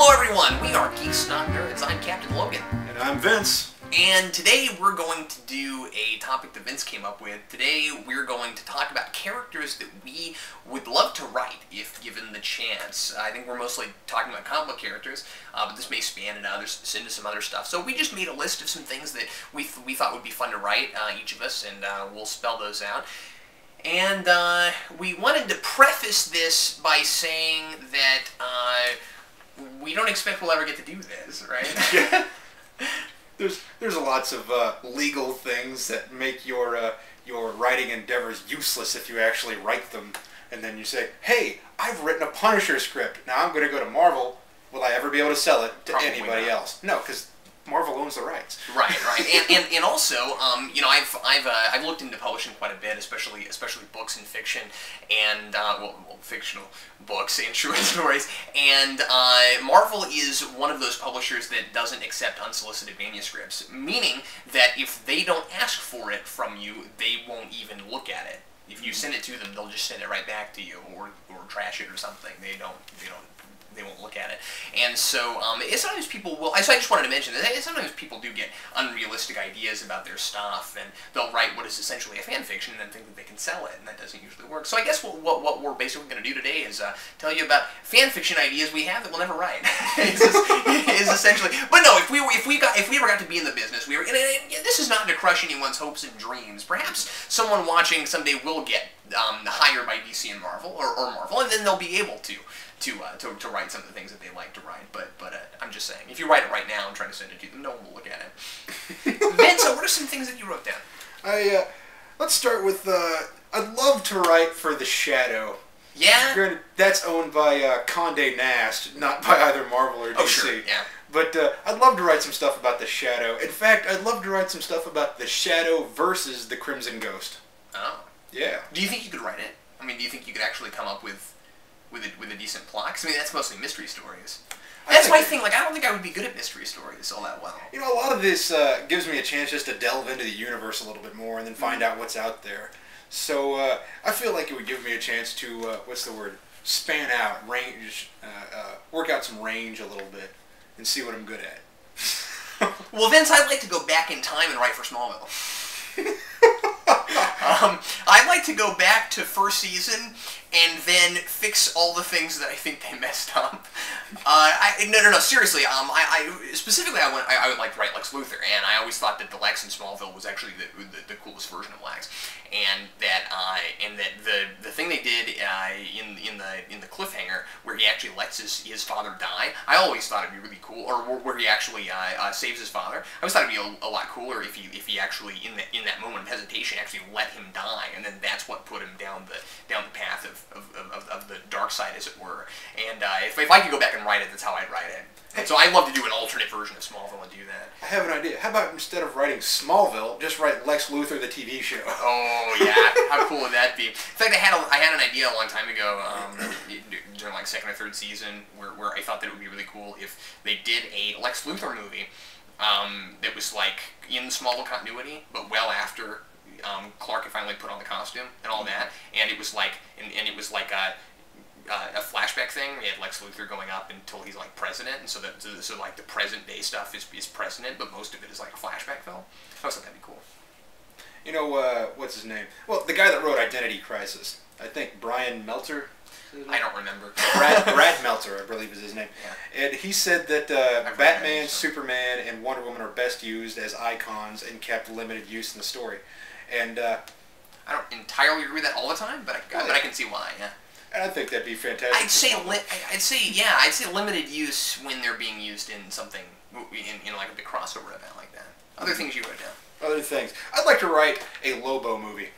Hello everyone, we are Geeks Not Nerds. I'm Captain Logan. And I'm Vince. And today we're going to do a topic that Vince came up with. Today we're going to talk about characters that we would love to write if given the chance. I think we're mostly talking about comic book characters, but this may span into some other stuff. So we just made a list of some things that we thought would be fun to write, each of us, and we'll spell those out. And we wanted to preface this by saying that we don't expect we'll ever get to do this, right? Yeah. There's lots of legal things that make your writing endeavors useless if you actually write them, and then you say, "Hey, I've written a Punisher script. Now I'm going to go to Marvel. Will I ever be able to sell it to Probably anybody not. else?" No, because Marvel owns the rights. Right. And also, you know, I've looked into publishing quite a bit, especially books and fiction, and well, fictional books and short stories. And Marvel is one of those publishers that doesn't accept unsolicited manuscripts, meaning that if they don't ask for it from you, they won't even look at it. If you send it to them, they'll just send it right back to you, or trash it or something. They won't look at it. And so sometimes people will, so I just wanted to mention that sometimes people do get unrealistic ideas about their stuff, and they'll write what is essentially a fan fiction and then think that they can sell it, and that doesn't usually work. So I guess what we're basically going to do today is tell you about fan fiction ideas we have that we'll never write. is essentially, but no, if we ever got to be in the business, this is not to crush anyone's hopes and dreams. Perhaps someone watching someday will get hired by DC and Marvel, or Marvel, and then they'll be able to write some of the things that they like to write. But I'm just saying, if you write it right now and try to send it to them, no one will look at it. Vince, what are some things that you wrote down? Let's start with I'd love to write for The Shadow. Yeah? Granted, that's owned by Condé Nast, not by either Marvel or DC. Oh, sure, yeah. But I'd love to write some stuff about The Shadow. In fact, I'd love to write some stuff about The Shadow versus the Crimson Ghost. Oh. Yeah. Do you think you could write it? I mean, do you think you could actually come up with a decent plot? 'Cause, I mean, that's mostly mystery stories. That's my thing. Like, I don't think I would be good at mystery stories all that well. You know, a lot of this gives me a chance just to delve into the universe a little bit more and then find out what's out there. So I feel like it would give me a chance to, what's the word, span out, range, work out some range a little bit and see what I'm good at. Well, Vince, I'd like to go back in time and write for Smallville. I'd like to go back to first season and then fix all the things that I think they messed up. No, seriously. Specifically, I would like to write Lex Luthor, and I always thought that the Lex in Smallville was actually the coolest version of Lex, and that the thing they did in the cliffhanger where he actually lets his father die, I always thought it'd be really cool, or where he actually saves his father. I always thought it'd be a lot cooler if he actually in that moment of hesitation actually let him die, and then that's what put him down the path of the dark side, as it were. And if I could go back and write it, that's how I'd write it. And so I'd love to do an alternate version of Smallville and do that. I have an idea. How about instead of writing Smallville, just write Lex Luthor the TV show? Oh yeah, how cool would that be? In fact, I had an idea a long time ago during like second or third season where I thought that it would be really cool if they did a Lex Luthor movie that was like in Smallville continuity, but well after Clark had finally put on the costume and all that, and it was like a flashback thing. We had Lex Luthor going up until he's like president, and so like the present day stuff is president, but most of it is like a flashback film. I always thought that'd be cool. You know, what's his name? Well, the guy that wrote Identity Crisis. I think Brian Meltzer. I don't remember. Brad Meltzer, I believe is his name. Yeah. And he said that Batman, Superman, and Wonder Woman are best used as icons and kept limited use in the story. And I don't entirely agree with that all the time, but I can see why. Yeah. And I think that'd be fantastic. I'd say limited use when they're being used in something in like a big crossover event like that. Other things you wrote down. Other things. I'd like to write a Lobo movie.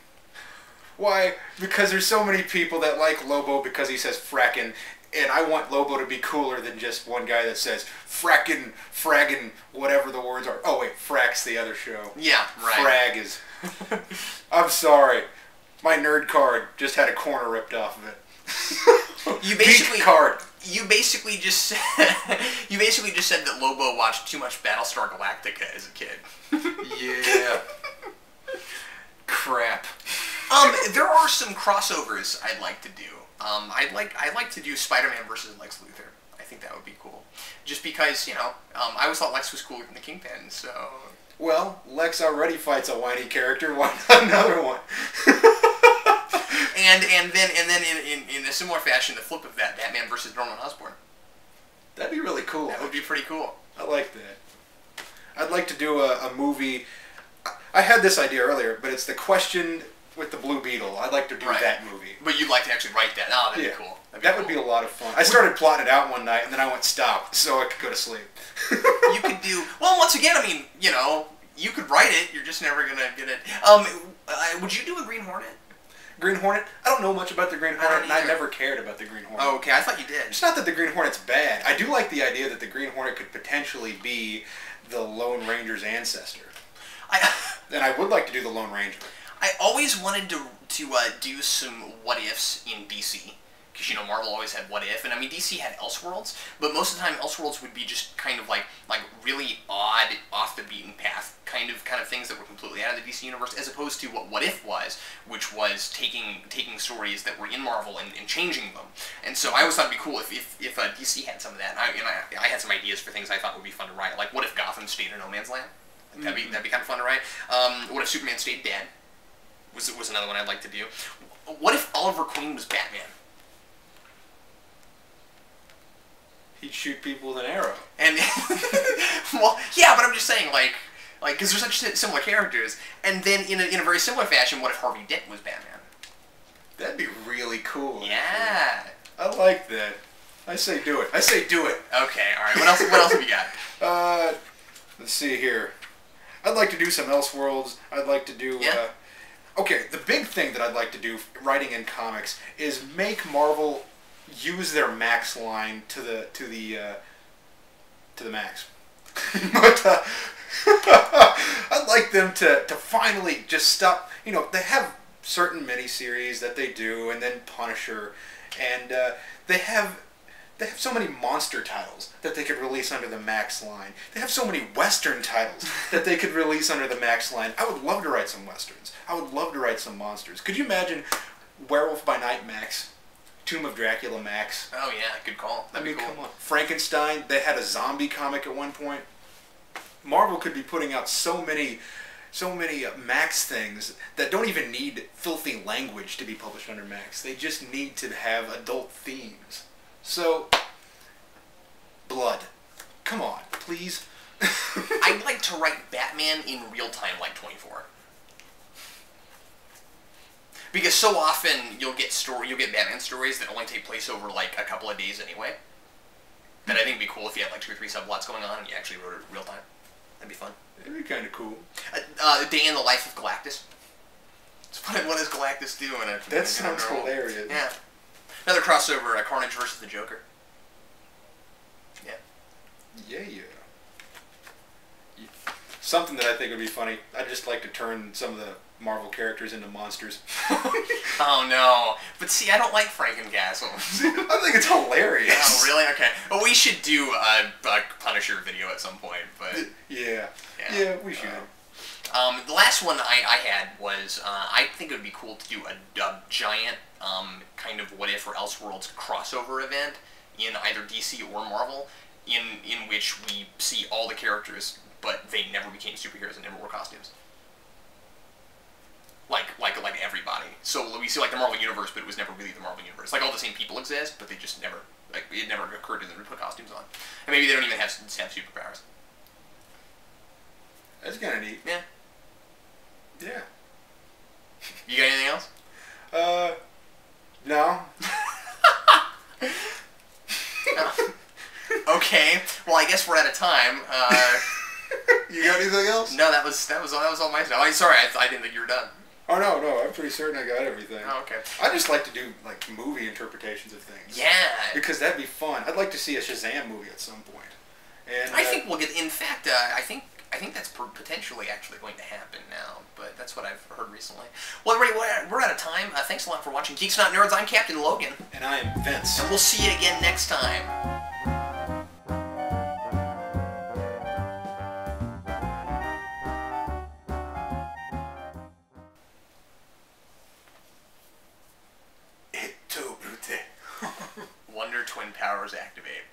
Why? Because there's so many people that like Lobo because he says frackin', and I want Lobo to be cooler than just one guy that says frackin', fraggin', whatever the words are. Oh wait, Frack's the other show. Yeah, right. Frag is... I'm sorry. My nerd card just had a corner ripped off of it. You basically card. You basically just said that Lobo watched too much Battlestar Galactica as a kid. Yeah. Crap. There are some crossovers I'd like to do. I'd like to do Spider-Man versus Lex Luthor. I think that would be cool. Just because, you know, I always thought Lex was cooler than the Kingpin, so... Well, Lex already fights a whiny character, why not another one? and then in a similar fashion, the flip of that, Batman versus Norman Osborn. That'd be really cool. That would be pretty cool. I like that. I'd like to do a movie... I had this idea earlier, but it's The Question with the Blue Beetle. I'd like to do that movie. But you'd like to actually write that. Oh, that'd be cool. That would be a lot of fun. I started plotting it out one night, and then I went stop, so I could go to sleep. You could do... Well, once again, I mean, you know, you could write it, you're just never going to get it. Would you do a Green Hornet? Green Hornet? I don't know much about the Green Hornet, and I never cared about the Green Hornet. Oh, okay. I thought you did. It's not that the Green Hornet's bad. I do like the idea that the Green Hornet could potentially be the Lone Ranger's ancestor. And I would like to do the Lone Ranger. I always wanted to do some what ifs in DC. Because, you know, Marvel always had What If, and I mean, DC had Elseworlds, but most of the time Elseworlds would be just kind of like really odd, off the beaten path kind of things that were completely out of the DC universe, as opposed to what If was, which was taking stories that were in Marvel and changing them. And so I always thought it'd be cool if DC had some of that. And I had some ideas for things I thought would be fun to write, like what if Gotham stayed in no man's land? That'd be kind of fun to write. What if Superman stayed dead? Was another one I'd like to do. What if Oliver Queen was Batman? He'd shoot people with an arrow. And well, yeah, but I'm just saying, like, because they're such similar characters. And then in a very similar fashion, what if Harvey Dent was Batman? That'd be really cool. Yeah. Actually. I like that. I say do it. I say do it. Okay. All right. What else? What else have you got? Let's see here. I'd like to do some Elseworlds. I'd like to do. Yeah. Okay, the big thing that I'd like to do writing in comics is make Marvel use their Max line to the max. But I'd like them to finally just stop. You know, they have certain miniseries that they do, and then Punisher, and they have so many monster titles that they could release under the Max line. They have so many Western titles that they could release under the Max line. I would love to write some Westerns. I would love to write some monsters. Could you imagine Werewolf by Night Max? Tomb of Dracula Max? Oh yeah, good call. That'd be cool. Come on. Frankenstein, they had a zombie comic at one point. Marvel could be putting out so many Max things that don't even need filthy language to be published under Max. They just need to have adult themes. So, blood. Come on, please. I'd like to write Batman in real time, like 24. Because so often you'll get Batman stories that only take place over like a couple of days anyway. That I think would be cool if you had like 2 or 3 subplots going on and you actually wrote it real time. That'd be fun. It'd be kind of cool. Day in the life of Galactus. What does Galactus do in a... That sounds hilarious. Yeah. Another crossover, Carnage versus the Joker. Yeah. Yeah. Something that I think would be funny, I'd just like to turn some of the Marvel characters into monsters. Oh no. But see, I don't like Frankencastle. I think it's hilarious. Oh, really? Okay. Well, we should do a Punisher video at some point, but... Yeah, we should. The last one I had was, I think it would be cool to do a giant kind of What If or Elseworlds crossover event in either DC or Marvel, in which we see all the characters, but they never became superheroes and never wore costumes. Like everybody. So we see like the Marvel Universe, but it was never really the Marvel Universe. Like all the same people exist, but they just never, like it never occurred to them to put costumes on. And maybe they don't even have superpowers. That's kind of neat. Yeah. Yeah. You got anything else? No. Okay. Well, I guess we're out of time. You got anything else? No, that was all my stuff. Sorry, I didn't think you were done. Oh no, I'm pretty certain I got everything. Oh, okay. I just like to do like movie interpretations of things. Yeah. Because that'd be fun. I'd like to see a Shazam movie at some point. And I think we'll get. In fact, I think that's potentially actually going to happen now. But that's what I've heard recently. Well, everybody, we're out of time. Thanks a lot for watching Geeks Not Nerds. I'm Captain Logan. And I am Vince. And we'll see you again next time. Wonder Twin Powers activate.